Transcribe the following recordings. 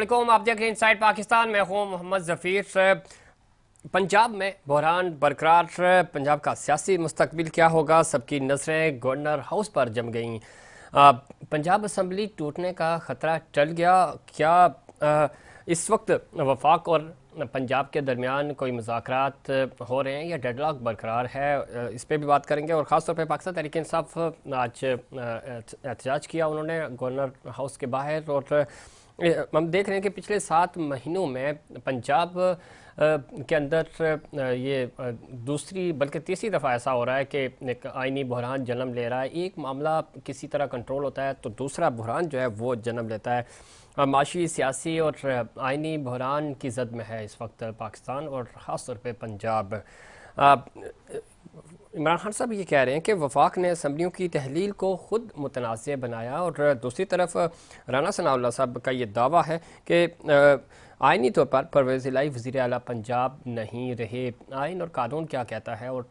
अस्सलाम, आप देख रहे हैं इनसाइड पाकिस्तान। मैं हूं मोहम्मद जफ़ीर। पंजाब में बहरान बरकरार, पंजाब का सियासी मुस्तकबिल क्या होगा, सबकी नज़रें गवर्नर हाउस पर जम गईं। पंजाब असम्बली टूटने का ख़तरा टल गया क्या? इस वक्त वफाक और पंजाब के दरमियान कोई मुज़ाकरात हो रहे हैं या डेडलॉक बरकरार है? इस पर भी बात करेंगे। और ख़ास तौर पे पाकिस्तान तहरीक इंसाफ आज एहतजाज किया उन्होंने गवर्नर हाउस के बाहर। और हम देख रहे हैं कि पिछले 7 महीनों में पंजाब के अंदर ये दूसरी बल्कि तीसरी दफ़ा ऐसा हो रहा है कि एक आइनी बहरान जन्म ले रहा है। एक मामला किसी तरह कंट्रोल होता है तो दूसरा बहरान जो है वो जन्म लेता है। माशी, सियासी और आइनी बहरान की जद में है इस वक्त पाकिस्तान और ख़ास तौर पे पंजाब। इमरान खान साहब ये कह रहे हैं कि वफाक ने असम्बलियों की तहलील को ख़ुद मुतनाज़ बनाया, और दूसरी तरफ राना सनाउल्लाह साहब का ये दावा है कि आइनी तौर पर परवेज़ इलाही वज़ीर आला पंजाब नहीं रहे। आइन और कानून क्या कहता है और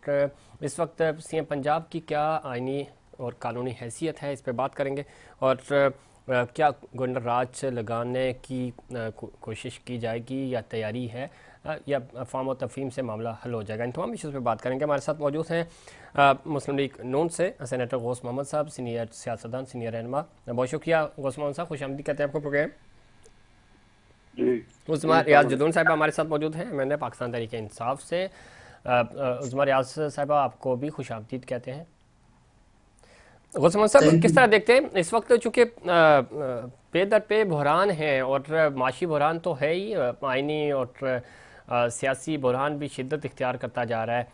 इस वक्त सीएम पंजाब की क्या आइनी और कानूनी हैसियत है, इस पर बात करेंगे। और क्या गवर्नर राज लगाने की कोशिश की जाएगी या तैयारी है, या फार्म और तफहीम से मामला हल हो जाएगा? इन तमाम इशूज़ पे बात करेंगे। हमारे साथ मौजूद हैं मुस्लिम लीग नून से सेनेटर गौस मोहम्मद साहब, सीनियर सियासतदान, सीनियर रहनुमा। बहुत शुक्रिया गौस मोहम्मद साहब, खुश आमदीद कहते हैं आपको प्रोग्राम। उज़मा रियाज जदून साहब हमारे साथ मौजूद हैं, मैंने पाकिस्तान तहरीक इंसाफ से। उज़मा रियाज साहब आपको भी खुश आमदीद कहते हैं। गौस मोहम्मद साहब, किस तरह देखते हैं इस वक्त, चूँकि पे दर पे बहरान है और माशी बहरान तो है ही, आइनी और सियासी बहरान भी शिद्दत इख्तियार करता जा रहा है।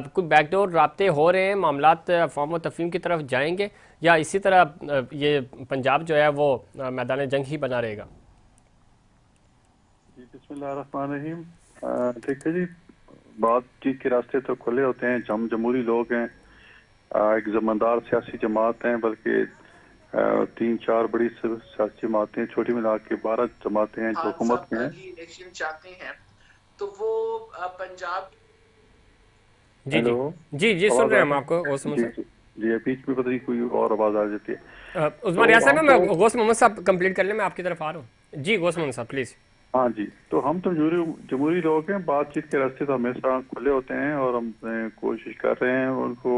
कुछ बैकडोर राब्ते हो रहे हैं, मामलात फॉर्म और तफहीम की तरफ जाएंगे या इसी तरह ये पंजाब जो है वो मैदान जंग ही बना रहेगा? बिस्मिल्लाहिर्रहमानिर्रहीम। ठीक है जी, बातचीत के रास्ते तो खुले होते हैं। हम जमहूरी लोग हैं, एक जमानदार सियासी जमात हैं, बल्कि 3-4 बड़ी सियासी जमातें, छोटी मिला के 12 जमातें हैं जो हुकूमत में हैं। इलेक्शन चाहते हैं तो वो पंजाब। जी जी जी जी, सुन रहे हैं हम आपको गौस मोहम्मद जी जी, बीच में पता नहीं कोई और आवाज़ आ जाती है। साहब। उज़मा रियाज साहब, मैं गौस मोहम्मद साहब कंप्लीट कर ले, मैं आपकी तरफ आ रहा हूँ। जी गौस मोहम्मद साहब प्लीज़। हाँ जी, तो हम तो जमहूरी लोग हैं, बातचीत के रास्ते तो हमेशा खुले होते हैं और हम कोशिश कर रहे हैं उनको।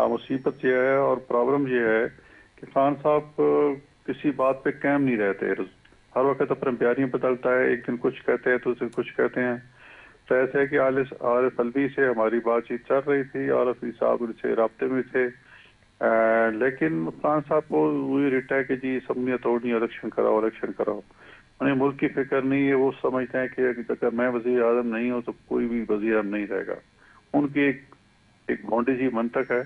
मुसीबत यह है और प्रॉब्लम यह है कि खान साहब किसी बात पे कायम नहीं रहते। हर वक्त अपने बयानियां बदलता है, एक दिन कुछ कहते हैं तो उस दिन कुछ कहते हैं। तो ऐसे है कि आरिफ अलवी से हमारी बातचीत चल रही थी, आरिफ अलवी साहब उनसे राब्ते में थे, लेकिन खान साहब को वही रिटा है कि जी सबने तोड़नी, इलेक्शन कराओ इलेक्शन कराओ। उन्हें मुल्क की फिक्र नहीं है। वो समझते हैं कि अगर मैं वज़ीर आज़म नहीं हूँ तो कोई भी वज़ीर आज़म नहीं रहेगा। उनकी एक भोंडी सी मंतक है,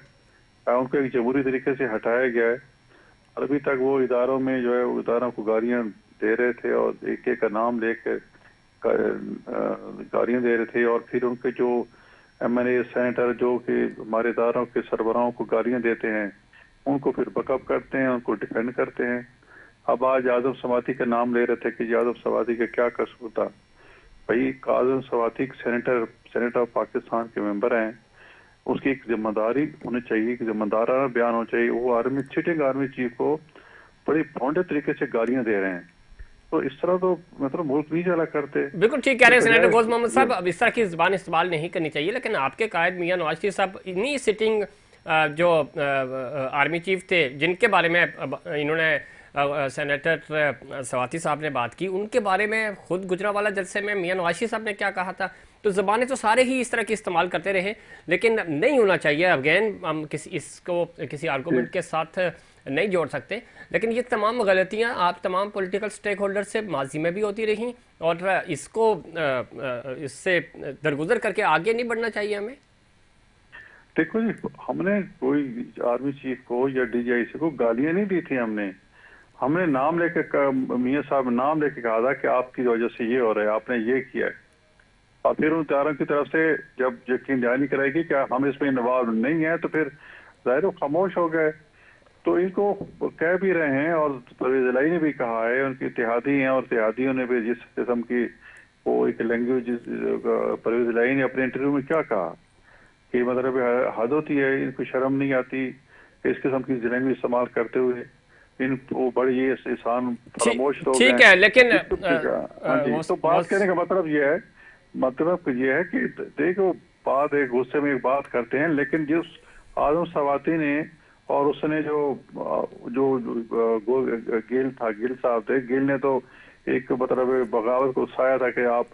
उनको एक जमहूरी तरीके से हटाया गया है। अभी तक वो इदारों में जो है वो इदारों को गालियाँ दे रहे थे और एक एक का नाम लेकर गालियाँ दे रहे थे, और फिर उनके जो MNA सेनेटर जो कि हमारे इदारों के सरबराहों को गालियाँ देते हैं उनको फिर बकअप करते हैं, उनको डिफेंड करते हैं। अब आज आजम सवाती का नाम ले रहे थे कि आजम सवाती का क्या कसूर था। भाई आजम सवाती सेनेटर ऑफ पाकिस्तान के मेंबर हैं, उसकी एक जिम्मेदारी होनी चाहिए, एक जिम्मेदाराना बयान होना चाहिए। वो सिटिंग आर्मी चीफ को बड़ी भोंडे तरीके से गालियां दे रहे हैं, तो इस तरह तो मतलब मुल्क नहीं चला करते। बिल्कुल ठीक कह रहे हैं सेनेटर गौस मोहम्मद साहब, अब इस तरह की ज़बान इस्तेमाल नहीं करनी चाहिए। लेकिन आपके कायद मियां नवाज शरीफ साहब इन्हीं सिटिंग जो आर्मी चीफ थे जिनके बारे में इन्होंने सेनेटर सवाती साहब ने बात की, उनके बारे में खुद गुजरावाला जलसे में मियां नवाज शरीफ साहब ने क्या कहा था। तो ज़बानें तो सारे ही इस तरह की इस्तेमाल करते रहे, लेकिन नहीं होना चाहिए। अगेन हम इसको किसी आर्गूमेंट के साथ नहीं जोड़ सकते, लेकिन ये तमाम गलतियां आप तमाम पॉलिटिकल स्टेक होल्डर से माजी में भी होती रही, और इसको इससे दरगुजर करके आगे नहीं बढ़ना चाहिए हमें। देखो जी, हमने कोई आर्मी चीफ को या DGIC को गालियां नहीं दी थी। हमने नाम लेके मियां साहब नाम लेके कहा था कि आपकी वजह से ये हो रहा है, आपने ये किया है। और फिर उन इदारों की तरफ से जब यकीन दहानी कराएगी कि हम इसमें इन्वॉल्व नहीं है तो फिर जाहिर खामोश हो गए। तो इनको कह भी रहे हैं और परवेज इलाही ने भी कहा है, उनके इत्तेहादी हैं और इत्तेहादियों ने भी जिस किस्म की वो एक लैंग्वेज, परवेज इलाही ने अपने इंटरव्यू में क्या कहा कि मतलब हद होती है, इनको शर्म नहीं आती कि इस किस्म की लैंग्वेज इस्तेमाल करते हुए। इन वो बड़ी ये इंसान फरामोश लोग ठीक हैं। है, लेकिन हाँ जी, तो बात कहने का मतलब ये है, मतलब ये है कि देखो, बात एक गुस्से में एक बात करते हैं, लेकिन जिस आजम सवाती ने और उसने जो गिल था, गिल साहब थे, गिल ने तो एक मतलब बगावत को उकसाया था कि आप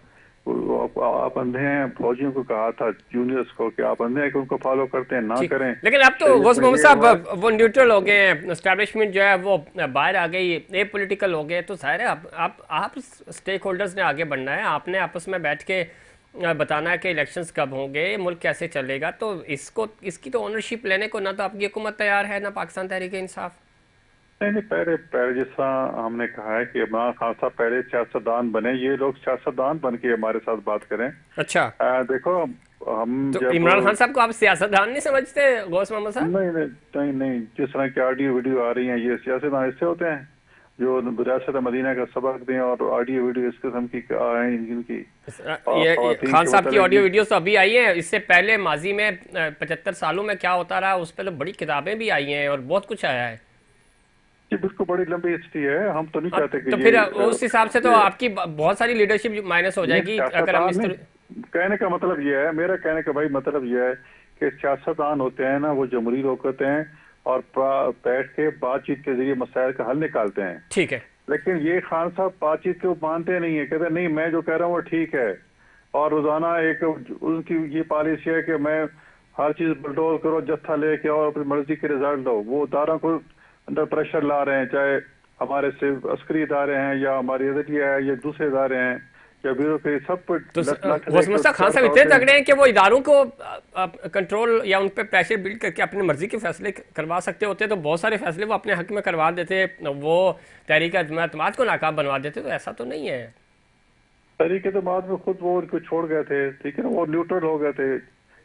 अंधे हैं, फौजियों को कहा था जूनियर्स को कि आप अंधे हैं कि उनको फॉलो करते हैं, ना ठीक, करें। लेकिन अब तो गौस मोहम्मद साहब वो न्यूट्रल हो गए हैं, एस्टैब्लिशमेंट जो है वो बाहर आ गई, ए पॉलिटिकल हो गए, तो जाहिर है आप स्टेक होल्डर्स ने आगे बढ़ना है, आपने आपस में बैठ के बताना है कि इलेक्शंस कब होंगे, मुल्क कैसे चलेगा, तो इसकी तो ओनरशिप लेने को ना तो आपकी हुकूमत तैयार है, ना पाकिस्तान तहरीक इंसाफ। नहीं नहीं, पहले पहले जैसा हमने कहा है कि इमरान खान साहब पहले सियासतदान बने, ये लोग सियासतदान बन के हमारे साथ बात करें। अच्छा, देखो, हम तो जब इमरान खान साहब को आप सियासतदान नहीं समझते गौस मोहम्मद साहब? नहीं नहीं नहीं नहीं, जिस तरह की ऑडियो वीडियो आ रही हैं, ये सियासतदान ऐसे होते हैं जो रियासत मदीना का सबक दें और ऑडियो वीडियो इस किस्म की आए इनकी। ये खान साहब की ऑडियो वीडियोस तो अभी आई हैं, इससे पहले माजी में 75 सालों में क्या होता रहा उस पर तो बड़ी किताबें भी आई हैं और बहुत कुछ आया है। ये बिल्कुल बड़ी लंबी हिस्ट्री है, हम तो नहीं चाहते कि तो फिर उस हिसाब से तो आपकी बहुत सारी लीडरशिप माइनस हो जाएगी अगर हम इस तरह। कहने का मतलब ये है, मेरा कहने का भाई मतलब ये है कि सियासतदान होते हैं ना, वो जमहूरी लोग होते हैं और बैठ के बातचीत के जरिए मसाइल का हल निकालते हैं। ठीक है, लेकिन ये खान साहब बातचीत को मानते नहीं है, कहते नहीं मैं जो कह रहा हूँ वो ठीक है, और रोजाना एक उनकी ये पॉलिसी है कि मैं हर चीज बुलडोज करो, जत्था लेके और अपनी मर्जी के रिजल्ट दो। वो इदारों को अंडर प्रेशर ला रहे हैं, चाहे हमारे सिर्फ अस्करी इदारे हैं या हमारी अदलिया है या दूसरे इदारे हैं या ब्यूरोक्रेसी, सब पर तो खान साहब इतने तगड़े हैं कि वो इदारों को कंट्रोल या उन पर प्रेशर बिल्ड करके अपनी मर्जी के फैसले करवा सकते होते, तो बहुत सारे फैसले वो अपने हक में करवा देते, वो तहरीक एतमाद को नाकाम बनवा देते, तो ऐसा तो नहीं है। तहरीक एतमाद में खुद वो उनको छोड़ गए थे, ठीक है ना, वो न्यूट्रल हो गए थे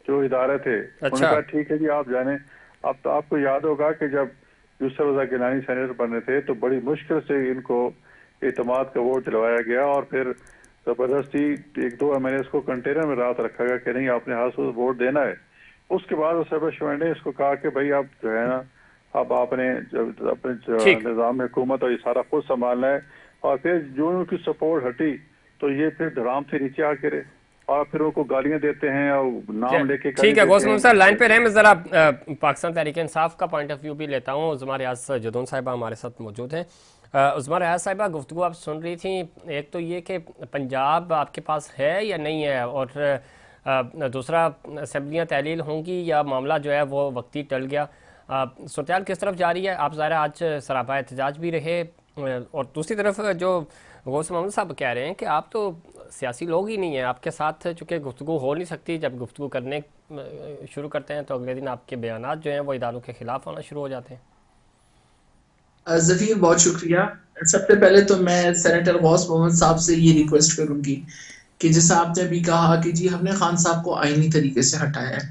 जो इदारे थे। उन्होंने कहा ठीक है जी आप जाने। अब तो आपको याद होगा कि जब यूसुफ रजा गिलानी सेनेटर बने थे तो बड़ी मुश्किल से इनको एतमाद का वोट दिलवाया गया और फिर जबरदस्ती 1-2 एमएनएस को कंटेनर में रात रखा गया कि नहीं आपने हाथ वोट देना है। उसके बाद एस्टेब्लिशमेंट ने इसको कहा कि भाई आप जो है ना, अब आपने अपने निजाम हुकूमत और ये सारा खुद संभालना है। और फिर जो उनकी सपोर्ट हटी तो ये फिर धराम से नीचे आ गिरे और फिर उनको गालियां देते हैं और नाम लेके। ठीक है गौस मोहम्मद साहब लाइन पे रहे, मैं जरा पाकिस्तान तहरीक इंसाफ का पॉइंट ऑफ व्यू भी लेता हूँ। उज़मा रियाज जदून साहिबा हमारे साथ मौजूद हैं। उज़मा रियाज साहिबा, गुफ्तगू आप सुन रही थी, एक तो ये कि पंजाब आपके पास है या नहीं है, और दूसरा असम्बलियाँ तहलील होंगी या मामला जो है वो वक्ती टल गया, सूरत किस तरफ जा रही है? आप ज़ाहिर आज सरापा एहतजाज भी रहे, और दूसरी तरफ जो गौस मोहम्मद साहब कह रहे हैं कि आप तो सियासी लोग ही नहीं हैं, आपके साथ चूँकि गुफ्तगू हो नहीं सकती, जब गुफ्तगू करने शुरू करते हैं तो अगले दिन आपके बयानात जो हैं वो इदारों के खिलाफ होना शुरू हो जाते हैं। ज़फ़ीर, बहुत शुक्रिया। सबसे पहले तो मैं सेनेटर गौस मोहम्मद साहब से ये रिक्वेस्ट करूंगी कि जैसा आपने अभी कहा कि जी हमने खान साहब को आईनी तरीके से हटाया है,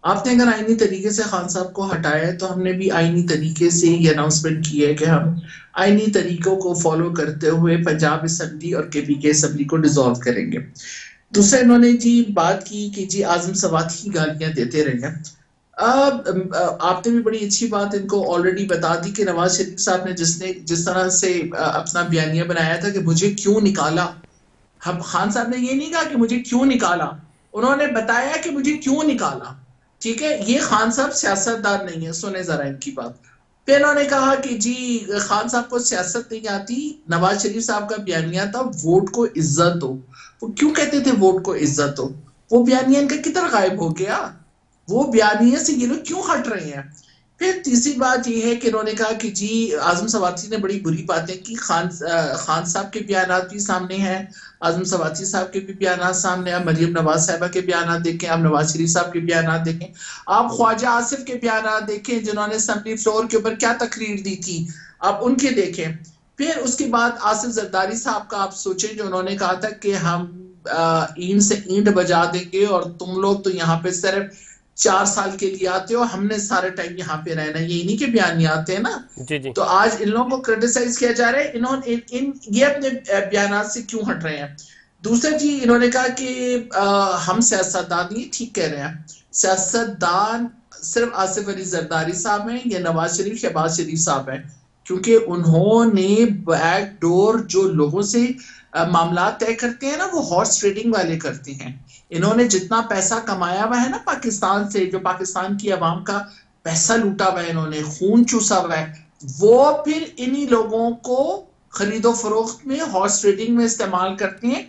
आपने अगर आईनी तरीके से खान साहब को हटाया है तो हमने भी आईनी तरीके से ये अनाउंसमेंट की है कि हम आईनी तरीकों को फॉलो करते हुए पंजाब असम्बली और KPK असम्बली को डिसॉल्व करेंगे। दूसरा इन्होंने जी बात की कि जी आजम सवाती की गालियां देते रहे। आपने भी बड़ी अच्छी बात इनको ऑलरेडी बता दी कि नवाज शरीफ साहब ने जिस तरह से अपना बयानिया बनाया था कि मुझे क्यों निकाला, हम खान साहब ने ये नहीं कहा कि मुझे क्यों निकाला, उन्होंने बताया कि मुझे क्यों निकाला। ठीक है, ये खान साहब सियासतदान नहीं है, सुने जरा इनकी बात। फिर उन्होंने कहा कि जी खान साहब को सियासत नहीं आती, नवाज शरीफ साहब का बयानिया था वोट को इज्जत दो। वो क्यों कहते थे वोट को इज्जत दो? वो बयानिया इनका किधर गायब हो गया? वो बयानिया से ये लोग क्यों हट रहे हैं? फिर तीसरी बात ये है कि इन्होंने कहा कि जी आजम सवाती ने बड़ी बुरी बातें की, खान साहब के बयानात भी सामने हैं, आजम सवाती साहब के भी बयानात सामने हैं, मरियम नवाज साहिबा के बयानात देखें, आप नवाज शरीफ साहब के बयानात देखें, आप ख्वाजा आसिफ के बयानात देखें जिन्होंने असेंबली फ्लोर के ऊपर क्या तकरीर दी थी, आप उनके देखें। फिर उसके बाद आसिफ जरदारी साहब का आप सोचें जो उन्होंने कहा था कि हम ईंट से ईंट बजा देंगे और तुम लोग तो यहाँ पे सिर्फ 4 साल के लिए आते हो, हमने सारे टाइम यहाँ पे रहना, ये इन्हीं के बयान आते हैं ना जी जी। तो आज इन लोगों को क्रिटिसाइज किया जा रहा है, इन्होंने ये अपने बयान से क्यों हट रहे हैं? दूसरा जी इन्होंने कहा कि हम सियासतदान, ये ठीक कह रहे हैं, सियासतदान सिर्फ आसिफ अली जरदारी साहब हैं या नवाज शरीफ शहबाज शरीफ साहब हैं, क्योंकि उन्होंने बैकडोर जो लोगों से मामला तय करते हैं ना, वो हॉर्स ट्रेडिंग वाले करते हैं। इन्होंने जितना पैसा कमाया हुआ है ना पाकिस्तान से, जो पाकिस्तान की आवाम का पैसा लूटा हुआ है, इन्होंने खून चूसा हुआ है, वो फिर इन्हीं लोगों को खरीदो फरोख्त में, हॉर्स ट्रेडिंग में इस्तेमाल करते हैं।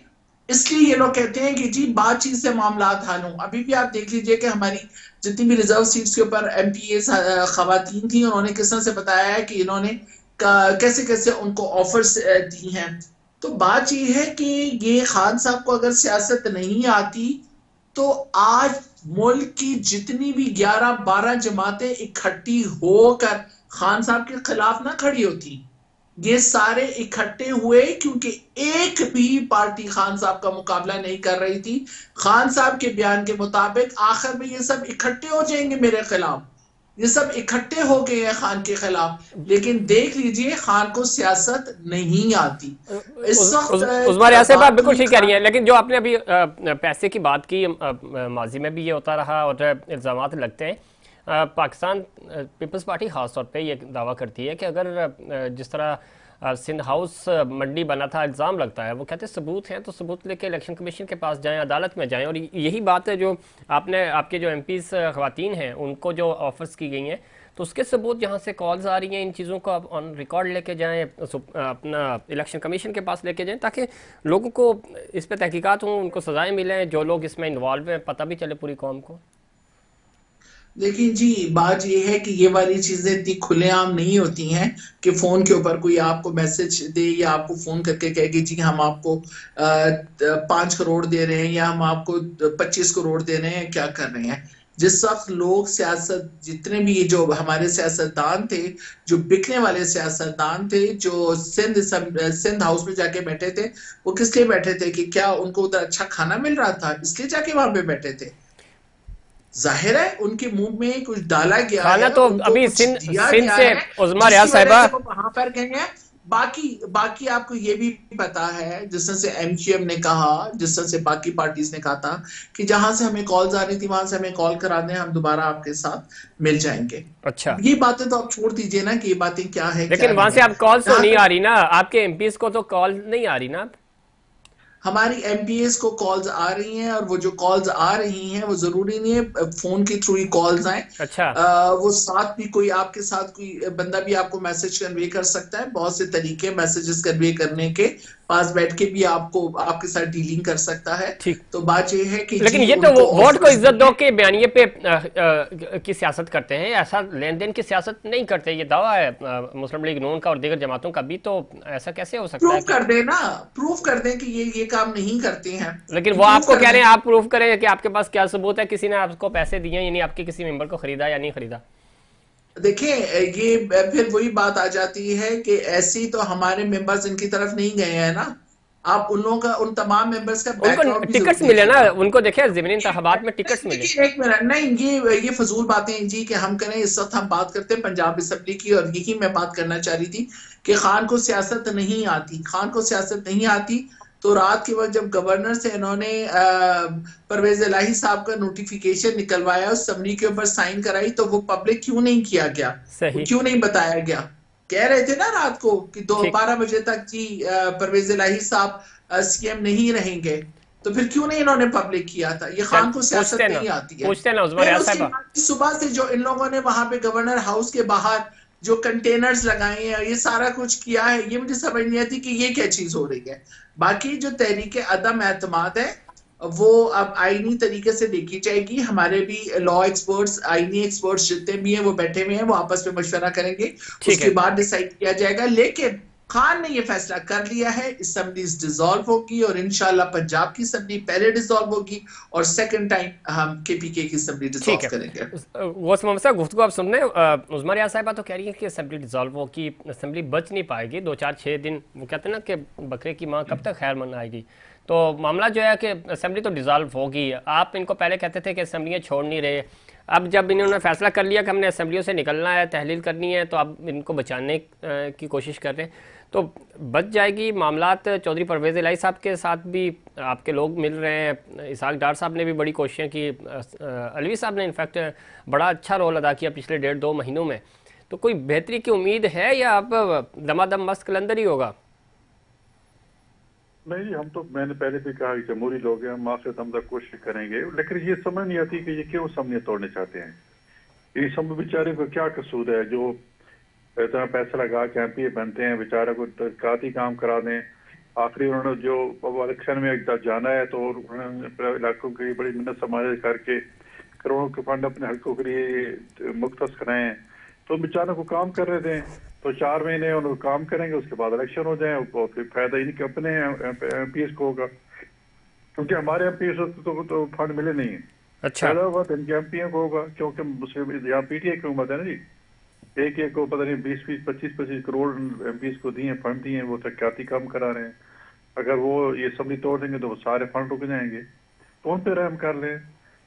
इसलिए ये लोग कहते हैं कि जी बातचीत से मामला हल हों। अभी भी आप देख लीजिए कि हमारी जितनी भी रिजर्व सीट्स के ऊपर एमपीए खवातीन थी, उन्होंने किस तरह से बताया है कि इन्होंने कैसे कैसे उनको ऑफर्स दी हैं। तो बात ये है कि ये खान साहब को अगर सियासत नहीं आती तो आज मुल्क की जितनी भी 11-12 जमातें इकट्ठी होकर खान साहब के खिलाफ ना खड़ी होती, ये सारे इकट्ठे हुए क्योंकि एक भी पार्टी खान साहब का मुकाबला नहीं कर रही थी। खान साहब के बयान के मुताबिक आखिर में ये सब इकट्ठे हो जाएंगे मेरे खिलाफ, ये सब इकट्ठे हो गए हैं खान के खिलाफ। लेकिन देख लीजिए खान को सियासत नहीं आती इस वक्त। उस्मान रियाज साहब आप बिल्कुल ठीक कह रही हैं, लेकिन जो आपने अभी पैसे की बात की, माजी में भी ये होता रहा और इल्ज़ामात लगते हैं। पाकिस्तान पीपल्स पार्टी ख़ास तौर पे ये दावा करती है कि अगर जिस तरह सिंध हाउस मंडी बना था, इल्ज़ाम लगता है, वो कहते हैं सबूत हैं तो सबूत लेके इलेक्शन कमीशन के पास जाएं, अदालत में जाएं। और यही बात है जो आपके जो एमपीज़ ख़वातीन हैं उनको जो ऑफर्स की गई हैं, तो उसके सबूत जहाँ से कॉल्स आ रही हैं, इन चीज़ों को आप ऑन रिकॉर्ड लेके जाएं, अपना इलेक्शन कमीशन के पास लेके जाएं, ताकि लोगों को इस पर तहकीकात हों, उनको सज़ाएँ मिलें, जो लोग इसमें इन्वॉल्व हैं पता भी चले पूरी कौम को। लेकिन जी बात ये है कि ये वाली चीजें इतनी खुलेआम नहीं होती हैं कि फोन के ऊपर कोई आपको मैसेज दे या आपको फोन करके कहे कि जी हम आपको 5 करोड़ दे रहे हैं या हम आपको 25 करोड़ दे रहे हैं, क्या कर रहे हैं। जिस वक्त लोग सियासत, जितने भी जो हमारे सियासतदान थे, जो बिकने वाले सियासतदान थे, जो सिंध हाउस में जाके बैठे थे, वो किस लिए बैठे थे? कि क्या उनको उधर अच्छा खाना मिल रहा था इसलिए जाके वहां पे बैठे थे? जाहिर है उनके मुंह में कुछ डाला गया खाना है, तो उनको अभी कुछ सिंध दिया सिंध गया से है उज़मा रियाज जिसकी वजह साहिबा। से वो वहां पर गए हैं। बाकी बाकी आपको ये भी पता है, जिस तरह से एमक्यूएम ने कहा, जिस तरह से बाकी पार्टीज ने कहा था कि जहां से हमें कॉल्स आ रही थी वहां से हमें कॉल करा दें, हम दोबारा आपके साथ मिल जाएंगे। अच्छा, अब ये बातें तो आप छोड़ दीजिए ना कि ये बातें क्या है क्या लेकिन वहां नहीं से है। आप कॉल्स तो जहां नहीं आ तक रही ना, आपके एमपीज़ को तो कॉल नहीं आ रही ना। हमारी एमपीएस को कॉल्स आ रही हैं, और वो जो कॉल्स आ रही हैं वो जरूरी नहीं है फोन के थ्रू ही कॉल्स आए। अच्छा, वो साथ भी कोई आपके साथ कोई बंदा भी आपको मैसेज कन्वे कर सकता है। बहुत से तरीके मैसेजेस कन्वे करने के, पास बैठ के भी आपको आपके साथ डीलिंग कर सकता है। ठीक। तो बात ये है कि लेकिन जी ये तो उनको वोट को ऑफर्स इज्जत दो दिए। के बयानिए पे की सियासत करते हैं, ऐसा लेन देन की सियासत नहीं करते। ये दावा है मुस्लिम लीग नून का और दीगर जमातों का भी, तो ऐसा कैसे हो सकता है प्रूव कि। कर दें ना, प्रूव कर दें कि ये काम नहीं करते हैं। लेकिन ये वो प्रूव आपको कर कह रहे दें। हैं, आप प्रूफ करें कि आपके पास क्या सबूत है किसी ने आपको पैसे दिए, यानी आपके किसी मेंबर को खरीदा या नहीं खरीदा। देखिए ये फिर वही बात आ जाती है कि ऐसी तो हमारे मेंबर्स इनकी तरफ नहीं गए हैं ना। आप उन लोगों का, उन तमाम मेंबर्स का उनको बैकग्राउंड भी जरूर टिकट्स मिले ना, देखिएगा। उनको देखे ज़मीनी इंतखाबात में टिकट्स मिले। देखिए एक मिनट, नहीं ये फजूल बातें हैं जी कि हम करें। इस वक्त हम बात करते हैं पंजाब असेंबली की, और यही मैं बात करना चाह रही थी कि खान को सियासत नहीं आती। खान को सियासत नहीं आती तो रात के वक्त जब गवर्नर से इन्होंने परवेज इलाही साहब का नोटिफिकेशन निकलवाया, उस समरी के ऊपर साइन कराई, तो वो पब्लिक क्यों नहीं किया गया? वो सही। क्यों नहीं बताया गया? कह रहे थे ना रात को कि दो ठीक। 12 बजे तक जी परवेज इलाही साहब सीएम नहीं रहेंगे। तो फिर क्यों नहीं इन्होंने पब्लिक किया था? ये चल खान को सियासत पूछते ना, नहीं आती है। पूछते ना उज़मा फिर रियाज उसके साहिबा। बाद सुबह से जो इन लोगों ने वहां पे गवर्नर हाउस के बाहर जो कंटेनर्स लगाए हैं, ये सारा कुछ किया है, ये मुझे समझ नहीं आती कि ये क्या चीज हो रही है। बाकी जो तहरीक अदम एतमाद है वो अब आईनी तरीके से देखी जाएगी। हमारे भी लॉ एक्सपर्ट्स, आईनी एक्सपर्ट्स जितने भी हैं वो बैठे हुए हैं, वो आपस में मशवरा करेंगे, ठीक उसके है। बाद डिसाइड किया जाएगा। लेकिन खान ने ये फैसला कर लिया है, असेंबली डिसॉल्व होगी, और इंशाल्लाह पंजाब की असेंबली पहले डिसॉल्व होगी और सेकंड टाइम हम केपीके की असेंबली ठीक डिसॉल्व है। करेंगे। वो समस्या गुफ्तगू आप सुन रहे हैं। उज़मा रियाज साहिबा तो कह रही है कि असेंबली डिसॉल्व होगी, असेंबली बच नहीं पाएगी 2-4-6 दिन। वो कहते हैं ना कि बकरे की माँ कब तक खैर मनाएगी। तो मामला जो है कि असेंबली तो डिसॉल्व होगी। आप इनको पहले कहते थे कि असेंबलियाँ छोड़ नहीं रहे, अब जब इन्होंने फैसला कर लिया कि हमने असेंबलियों से निकलना है, तहलील करनी है, तो अब इनको बचाने की कोशिश कर रहे हैं। तो बच जाएगी मामलात। चौधरी परवेज़ इलाही साहब के साथ भी आपके लोग मिल रहे हैं, इसहाक डार साहब ने भी बड़ी कोशिशें की, अलवी साहब ने इनफैक्ट बड़ा अच्छा रोल अदा किया पिछले 1.5-2 महीनों में। तो कोई बेहतरी की उम्मीद है या अब दमादम मस्त कलंदर ही होगा? नहीं जी, हम तो मैंने पहले भी कहा कि जमहूरी लोग हैं, हम आपसे दम तक कोशिश करेंगे, लेकिन ये समझ नहीं आती कि ये क्यों समझे तोड़ने चाहते हैं। ये सब बेचारे को क्या कसूर है जो इतना पैसा लगा के एमपी बनते हैं, बेचारे को तरक्याती काम करा दें। आखिरी उन्होंने जो इलेक्शन में एक जाना है तो उन्होंने इलाकों की बड़ी मिन्नत समाज करके करोड़ों के फंड अपने हल्कों के लिए मुख्तस कराए हैं। तो बेचारों को काम कर रहे थे, तो 4 महीने उनको काम करेंगे, उसके बाद इलेक्शन हो जाए, और फिर फायदा इनके अपने एमपीएस को होगा, क्योंकि हमारे एमपीएस तो फंड मिले नहीं है। अच्छा। फायदा होगा तो इनके एमपीए को होगा, क्योंकि यहाँ पीटीआई की हुकूमत है ना जी। एक को पता नहीं 20-20, 25-25 करोड़ एमपीएस को दिए, फंड दिए, वो तरक्याती काम करा रहे हैं। अगर वो ये सब नहीं तोड़ देंगे तो वो सारे फंड रुक जाएंगे, तो उन पे रहम कर लें।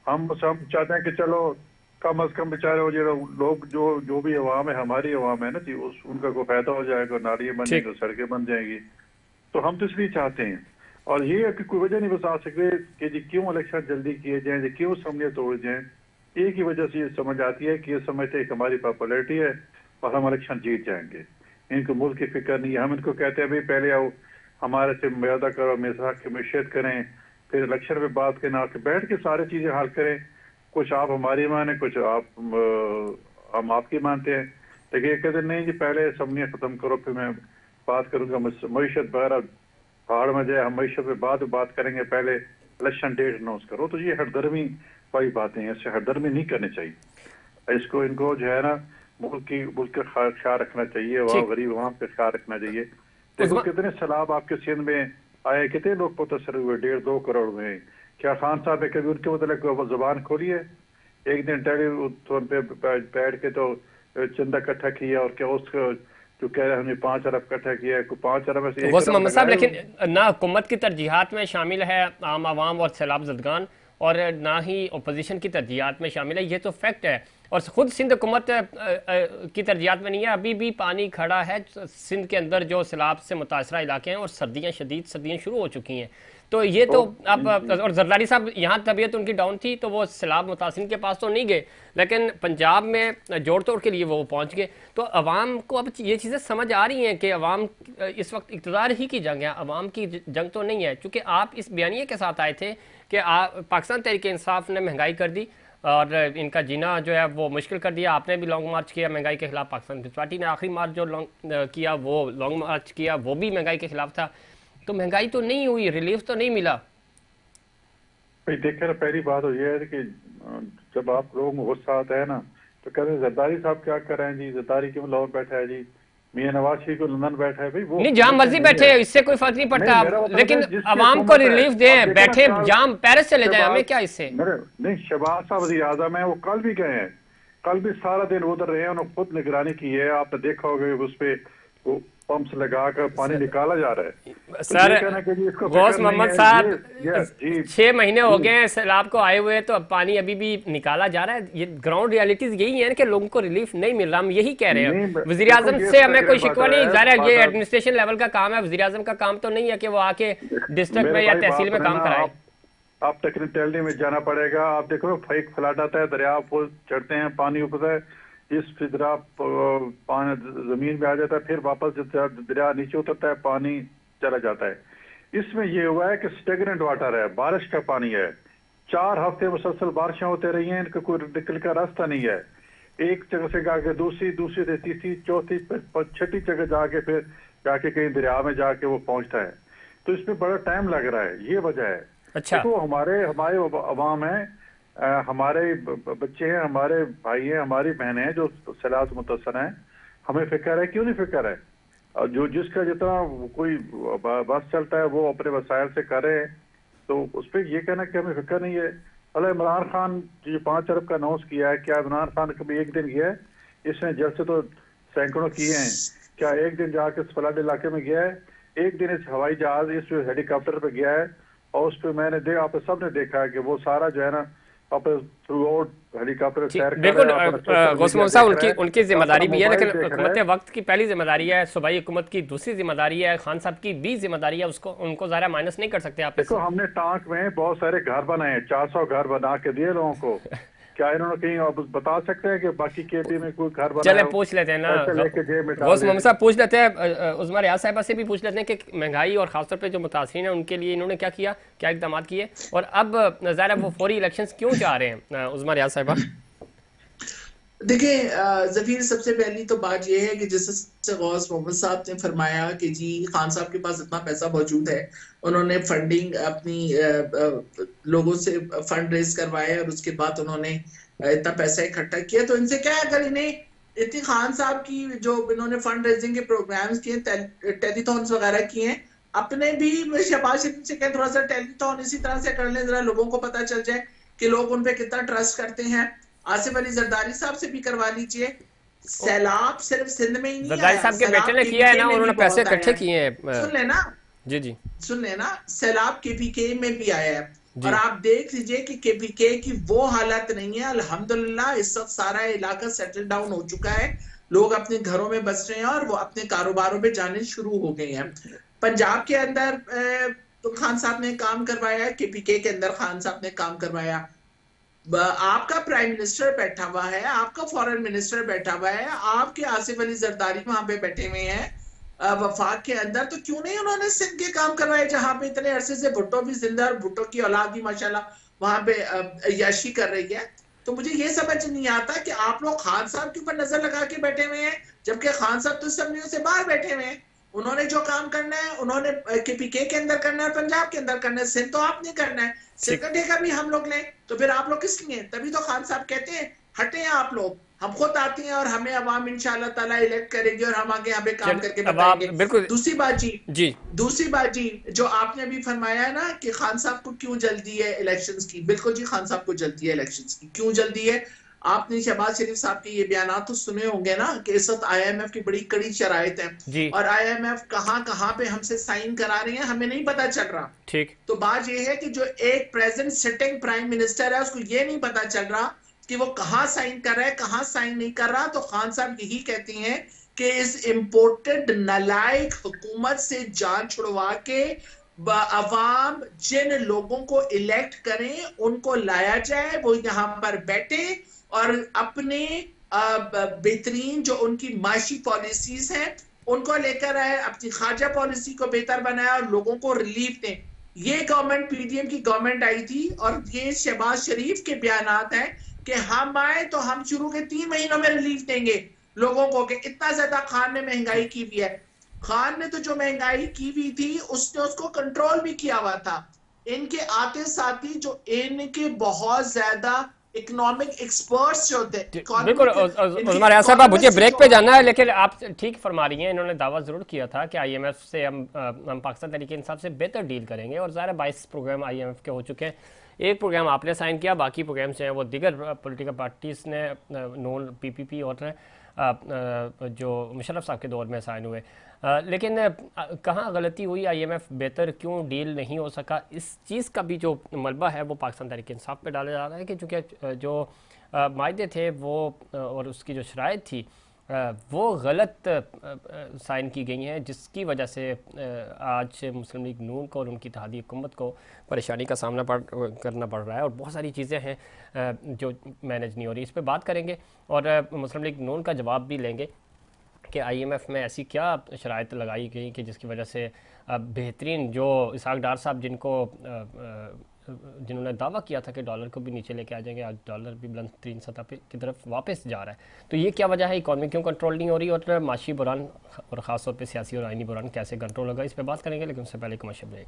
हम चाहते हैं कि चलो कम अज कम बेचारे वो जो लोग जो भी अवाम है, हमारी अवाम है ना जी, उनका कोई फायदा हो जाएगा, नालियां बन जाएंगी, सड़कें बन जाएंगी। तो हम तो इसलिए चाहते हैं, और ये कि कोई वजह नहीं बता सकते कि जी क्यों इलेक्शन जल्दी किए जाए, जी क्यों समझे तोड़ जाए। एक ही वजह से ये समझ आती है कि ये समझते हैं कि हमारी पॉपुलैरिटी है और हम इलेक्शन जीत जाएंगे। इनको मुल्क की फिक्र नहीं है। हम इनको कहते हैं भाई पहले आओ हमारे से मुआहदा करो, मिसाक की मशत करें, फिर इलेक्शन में बात के ना बैठ के सारी चीजें हल करें। कुछ आप हमारी माने, कुछ हम आपकी मानते हैं, लेकिन ये कहते नहीं जी पहले असम्बलियाँ खत्म करो फिर मैं बात करूंगा। मीशत वगैरह पहाड़ में जाए, हम मीशत पे बात करेंगे, पहले इलेक्शन डेट अनाउंस करो। तो ये हरदर्मी वाली बातें हैं, इससे हरदर्मी नहीं करनी चाहिए। इनको जो है ना मुल्क का ख्याल रखना चाहिए, वहाँ गरीब वहाँ पे ख्याल रखना चाहिए। देखो कितने सैलाब आपके सिंध में आए, कितने लोग मुतासर हुए, 1.5-2 करोड़ में। क्या खान साहब ने कभी उनके मतलब जुबान खोली है? एक दिन टेलीफोन पे बैठ के तो चंदा इकट्ठा किया, और क्या उसको जो कह रहे हैं हमने 5 अरब इकट्ठा किया है, 5 अरब में से 1 अरब मोहम्मद साहब, लेकिन ना हुकूमत की तरजीहात में शामिल है आम आवाम और सैलाब जदगान, और ना ही अपोजिशन की तरजीहात में शामिल है, ये तो फैक्ट है। और खुद सिंध हुकूमत की तरजीहात में नहीं है। अभी भी पानी खड़ा है सिंध के अंदर जो सैलाब से मुतासरा इलाके हैं, और सर्दियाँ शुरू हो चुकी हैं। तो ये तो अब, और जरदारी साहब यहाँ तबीयत उनकी डाउन थी तो वो सैलाब मुतासिन के पास तो नहीं गए, लेकिन पंजाब में जोड़ तोड़ के लिए वो पहुँच गए। तो अवाम को अब ये चीज़ें समझ आ रही हैं कि अवाम इस वक्त इक़्तिदार ही की जंग है, अवाम की जंग तो नहीं है। चूँकि आप इस बयानिए के साथ आए थे कि पाकिस्तान तहरीक इंसाफ ने महंगाई कर दी और इनका जीना जो है वो मुश्किल कर दिया। आपने भी लॉन्ग मार्च किया महंगाई के खिलाफ, पाकिस्तान पीपल्स पार्टी ने आखिरी मार्च जो किया वो लॉन्ग मार्च किया, वो भी महंगाई के खिलाफ था। तो महंगाई तो नहीं हुई, रिलीफ तो नहीं मिला। भाई देखिए, पहली बात तो ये है कि जब आप लोगों में गुस्सा आता है ना, तो कहते हैं जरदारी साहब क्या कर रहे हैं जी, जरदारी क्यों लाहौर बैठा है जी, मियां नवाज शरीफ को लंदन बैठा है। भाई वो नहीं, जहां मर्जी बैठे, इससे कोई फर्क नहीं पड़ता, लेकिन अवाम को रिलीफ दें। बैठे जाम पेरिस चले जाए, हमें क्या इससे। नहीं, शहबाज साहब वज़ीर आज़म है, वो कल भी गए हैं, कल भी सारा दिन उधर रहे हैं, उन्होंने खुद निगरानी की है। आपने देखा होगा उस पे वो पंप्स लगाकर पानी निकाला जा रहा है। सर गौस मोहम्मद साहब, 6 महीने हो गए हैं सैलाब को आए हुए, तो अब पानी अभी भी निकाला जा रहा है। ये ग्राउंड रियलिटीज यही है कि लोगों को रिलीफ नहीं मिल रहा। हम यही कह रहे हैं, वजीर आजम से हमें कोई शिकवा नहीं। ज़ाहिर है ये एडमिनिस्ट्रेशन लेवल का काम है, वजीर आजम का काम तो नहीं है कि वो आके डिस्ट्रिक्ट में या तहसील में काम कराए। आप टेक्निकलिटी में जाना पड़ेगा। आप देखो फेक फ्लड आता है, दरिया पुल चढ़ते हैं, पानी उठता है, इस फिजरा पानी जमीन में आ जाता है, फिर वापस दरिया नीचे उतरता है, पानी चला जाता है। इसमें यह हुआ है कि स्टेगनेंट वाटर है, बारिश का पानी है। 4 हफ्ते मुसलसल बारिशें होते रही हैं, इनका कोई निकल का रास्ता नहीं है। एक जगह से जाके दूसरी से तीसरी, चौथी, छठी जगह जाके फिर जाके कहीं दरिया में जाके वो पहुंचता है। तो इसमें बड़ा टाइम लग रहा है, ये वजह है। अच्छा, तो हमारे अवाम है, हमारे बच्चे हैं, हमारे भाई हैं, हमारी बहनें हैं जो सैलाब से मुतासर हैं। हमें फिक्र है, क्यों नहीं फिक्र है? और जिसका जितना कोई बस चलता है वो अपने वसाइल से करे, तो उस पर यह कहना कि हमें फिक्र नहीं है। अल्लाह, इमरान खान जो 5 अरब का अनाउंस किया है, क्या इमरान खान कभी एक दिन गया है? इसने जब से तो सैकड़ों किए हैं, क्या एक दिन जाके फ्लड इलाके में गया है? एक दिन इस हवाई जहाज, इस हेलीकॉप्टर पे गया है, और उस पर मैंने देखा, आप सब ने देखा है कि वो सारा जो है ना थ्रू आउट हेलीकॉप्टर बिल्कुल। गौसम साहब, उनकी जिम्मेदारी भी है, लेकिन हुकूमत वक्त की पहली जिम्मेदारी है, सूबाई हुकूमत की दूसरी जिम्मेदारी है, खान साहब की भी जिम्मेदारी है, उसको उनको ज़रा माइनस नहीं कर सकते आप। देखो, हमने टांक में बहुत सारे घर बनाए, 400 घर बना के दिए लोगों को। क्या इन्होंने कहीं आप बता सकते हैं कि बाकी केपी में कोई घर बना चले है, पूछ लेते हैं ना, पैसे लेके जेब में डाल गौस मोहम्मद देते साहब पूछ लेते हैं, उस्मा रियाज साहिबा से भी पूछ लेते हैं कि महंगाई और खासतौर पे जो मुतासरीन हैं उनके लिए इन्होंने क्या किया, क्या इकदाम किए, और अब ज़ाहिर है वो फौरी इलेक्शंस क्यों चाह रहे हैं। उस्मा रियाज साहिबा। देखिए जफीर, सबसे पहली तो बात यह है कि जैसे गौस मोहम्मद साहब ने फरमाया कि जी खान साहब के पास इतना पैसा मौजूद है, उन्होंने फंडिंग अपनी लोगों से फंड रेज करवाया और उसके बाद उन्होंने इतना पैसा इकट्ठा किया। तो इनसे क्या है, अगर इन्हें इतनी खान साहब की जो इन्होंने फंड रेजिंग के प्रोग्राम्स किए, टेलीथॉन्स वगैरह किए हैं, अपने भी शहबाज शरीफ से कहें थोड़ा सा टेलीथॉन इसी तरह से कर लें, जरा लोगों को पता चल जाए कि लोग उन पे कितना ट्रस्ट करते हैं। आसिफ अली जरदारी साहब से भी करवा लीजिए। सैलाब सिर्फ सिंध में ही नहीं जरदारी आया, साहब के बेटे सैलाब ने किया है केपीके ना, में भी उन्होंने पैसे बहुत आया इकट्ठे है। किए हैं। सुन लेना, जी जी सुन लेना, सैलाब केपीके में भी आया है। जी। और आप देख लीजिए कि केपीके की वो हालत नहीं है। अल्हम्दुलिल्लाह इस वक्त सारा इलाका सेटल डाउन हो चुका है, लोग अपने घरों में बस रहे हैं और वो अपने कारोबारों पे जाने शुरू हो गए हैं। पंजाब के अंदर तो खान साहब ने काम करवाया है, केपीके के अंदर खान साहब ने काम करवाया। आपका प्राइम मिनिस्टर बैठा हुआ है, आपका फॉरेन मिनिस्टर बैठा हुआ है, आपके आसिफ अली जरदारी वहां पे बैठे हुए हैं वफाक के अंदर। तो क्यों नहीं उन्होंने सिंध के काम करवाए, जहां पे इतने अरसे से भुट्टो भी जिंदा और भुट्टो की औलाद भी माशाल्लाह वहां पे अय्याशी कर रही है। तो मुझे ये समझ नहीं आता कि आप लोग खान साहब के ऊपर नजर लगा के बैठे हुए हैं, जबकि खान साहब तो असम्बलियों से बाहर बैठे हुए हैं। उन्होंने जो काम करना है उन्होंने केपीके के अंदर करना है, पंजाब के अंदर करना है, सिंध तो आपने करना है। सिंध का ठेका भी हम लोग लें, तो फिर आप लोग किस लिए? तभी तो खान साहब कहते हैं हटे हैं आप लोग, हम खुद आते हैं और हमें अवाम इंशाल्लाह ताला इलेक्ट करेगी और हम आगे यहाँ पे काम करके अब आप बताएंगे। बिल्कुल दूसरी बात जी, जी दूसरी बात जी, जो आपने अभी फरमाया है ना कि खान साहब को क्यों जल्दी है इलेक्शंस की, बिल्कुल जी खान साहब को जल्दी है इलेक्शंस की। क्यों जल्दी है? आपने शहबाज शरीफ साहब के ये बयान तो सुने होंगे ना कि इस वक्त आईएमएफ की बड़ी कड़ी शराइत है जी और आईएमएफ कहाँ कहाँ पे हमसे साइन करा रही है हमें नहीं पता चल रहा। ठीक। तो बात यह है कि जो एक प्रेजेंट सिटिंग प्राइम मिनिस्टर है उसको ये नहीं पता चल रहा कि वो कहाँ साइन कर रहा है, कहाँ साइन नहीं कर रहा। तो खान साहब यही कहती हैं कि इस इंपोर्टेड नालायक हुकूमत से जान छुड़वा के अवाम जिन लोगों को इलेक्ट करें उनको लाया जाए, वो यहां पर बैठे और अपने बेहतरीन जो उनकी माशी पॉलिसीज हैं उनको लेकर आए, अपनी खारजा पॉलिसी को बेहतर बनाए और लोगों को रिलीफ दें। ये गवर्नमेंट पीडीएम की गवर्नमेंट आई थी और ये शहबाज शरीफ के बयानात हैं कि हम आए तो हम शुरू के 3 महीनों में रिलीफ देंगे लोगों को, कि इतना ज्यादा खान ने महंगाई की हुई है। खान ने तो जो महंगाई की हुई थी उसने उसको कंट्रोल भी किया हुआ था। इनके आते साथी जो इनके बहुत ज्यादा इकोनॉमिक एक्सपर्ट्स जो थे, बिल्कुल उस्मा रियाज साहब, मुझे ब्रेक पे जाना है, लेकिन आप ठीक फरमा रही हैं। इन्होंने दावा ज़रूर किया था कि आईएमएफ से हम पाकिस्तान तरीके इंसाफ से बेहतर डील करेंगे, और ज़ाहिर 22 प्रोग्राम आईएमएफ के हो चुके हैं। एक प्रोग्राम आपने साइन किया, बाकी प्रोग्राम जो हैं वो दीगर पॉलिटिकल पार्टीज़ ने, नॉन पीपीपी और जो मुशर्रफ साहब के दौर में साइन हुए। लेकिन कहाँ गलती हुई, आईएमएफ बेहतर क्यों डील नहीं हो सका, इस चीज़ का भी जो मलबा है वो पाकिस्तान तहरीक इंसाफ पे डाला जा रहा है कि चूँकि जो मायदे थे वो और उसकी जो शराइत थी वो गलत साइन की गई हैं, जिसकी वजह से आज मुस्लिम लीग नून को और उनकी इत्तेहादी हुकूमत को परेशानी का सामना करना पड़ रहा है। और बहुत सारी चीज़ें हैं जो मैनेज नहीं हो रही। इस पर बात करेंगे और मुस्लिम लीग नून का जवाब भी लेंगे कि आईएमएफ में ऐसी क्या शराइत लगाई गई कि जिसकी वजह से बेहतरीन जो इसहाक डार साहब जिन्होंने दावा किया था कि डॉलर को भी नीचे लेके आ जाएंगे, आज डॉलर भी बुलंद तरीन सतह पे की तरफ वापस जा रहा है। तो ये क्या वजह है, इकॉनमी क्यों कंट्रोल नहीं हो रही, और माशी बुरान और ख़ास तौर पे सियासी और आइनी बुरान कैसे कंट्रोल होगा, इस पर बात करेंगे। लेकिन उससे पहले कमर्शियल ब्रेक।